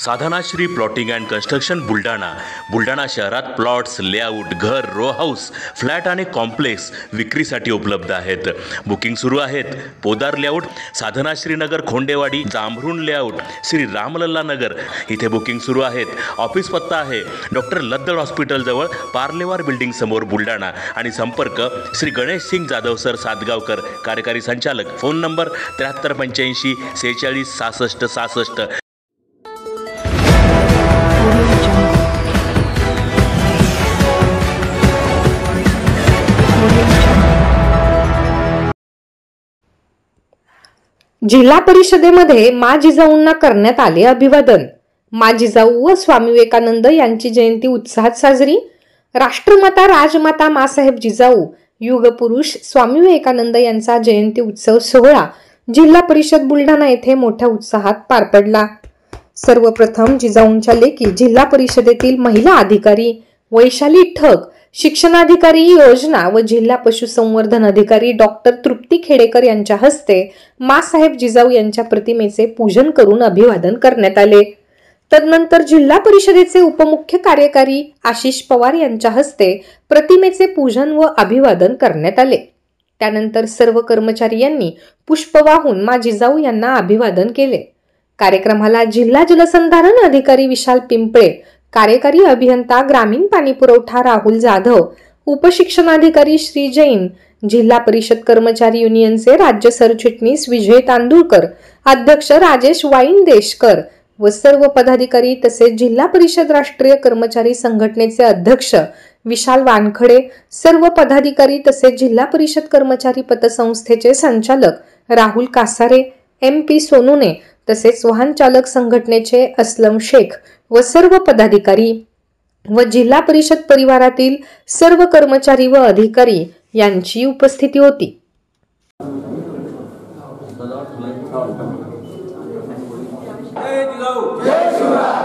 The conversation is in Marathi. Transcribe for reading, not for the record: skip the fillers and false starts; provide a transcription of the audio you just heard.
Sadhanashri plotting and construction Buldhana शहरात प्लॉट्स, लेआउट, घर, रो हाऊस, फ्लॅट आणि कॉम्प्लेक्स विक्रीसाठी उपलब्ध आहेत. बुकिंग सुरू आहेत. पोदार लेआउट, साधनाश्री नगर, खोंडेवाडी, जांभरुण लेआउट, श्री रामलल्ला नगर इथे बुकिंग सुरू आहेत. ऑफिस पत्ता आहे डॉक्टर लद्दड हॉस्पिटल जवळ, पार्लेवार बिल्डिंग समोर, बुलढाणा. आणि संपर्क श्री गणेश सिंग जाधव सर सातगावकर, कार्यकारी संचालक. Phone number 7385 46 66 66. जिल्हा परिषदेमध्ये मा जिजाऊंना करण्यात आले अभिवादन. मा जिजाऊ व स्वामी विवेकानंद यांची जयंती उत्साहात साजरी. राष्ट्रमाता राजमाता मासाहेब जिजाऊ, युगपुरुष स्वामी विवेकानंद यांचा जयंती उत्सव सोहळा जिल्हा परिषद बुलढाणा येथे मोठ्या उत्साहात पार पडला. सर्वप्रथम जिजाऊंच्या लेकी जिल्हा परिषदेतील महिला अधिकारी वैशाली ठग, शिक्षणाधिकारी योजना व जिल्हा पशुसंवर्धन अधिकारी डॉक्टर तृप्ती खेडेकर यांच्या हस्ते मासाहेब जिजाऊ यांच्या प्रतिमेचे पूजन करून अभिवादन करण्यात आले. तदनंतर जिल्हा परिषदेचे उपमुख्य कार्यकारी आशिष पवार यांच्या हस्ते प्रतिमेचे पूजन व अभिवादन करण्यात आले. त्यानंतर सर्व कर्मचारी यांनी पुष्प वाहून मा जिजाऊ यांना अभिवादन केले. कार्यक्रमाला जिल्हा जलसंधारण अधिकारी विशाल पिंपळे, कार्यकारी अभियंता ग्रामीण पाणी पुरवठा राहुल जाधव, उपशिक्षणाधिकारी श्री जैन, जिल्हा परिषद कर्मचारी युनियनचे राज्य सरचिटणीस विजय तांदुळकर, अध्यक्ष राजेश वाईनदेशकर व सर्व पदाधिकारी तसेच जिल्हा परिषद राष्ट्रीय कर्मचारी संघटनेचे अध्यक्ष विशाल वानखडे, सर्व पदाधिकारी तसेच जिल्हा परिषद कर्मचारी पतसंस्थेचे संचालक राहुल कासारे, MP सोनुने तसेच वाहन चालक संघटनेचे असलम शेख व सर्व पदाधिकारी व जिल्हा परिषद परिवारातील सर्व कर्मचारी व अधिकारी यांची उपस्थिती होती. जय जिजाऊ, जय शिवराय.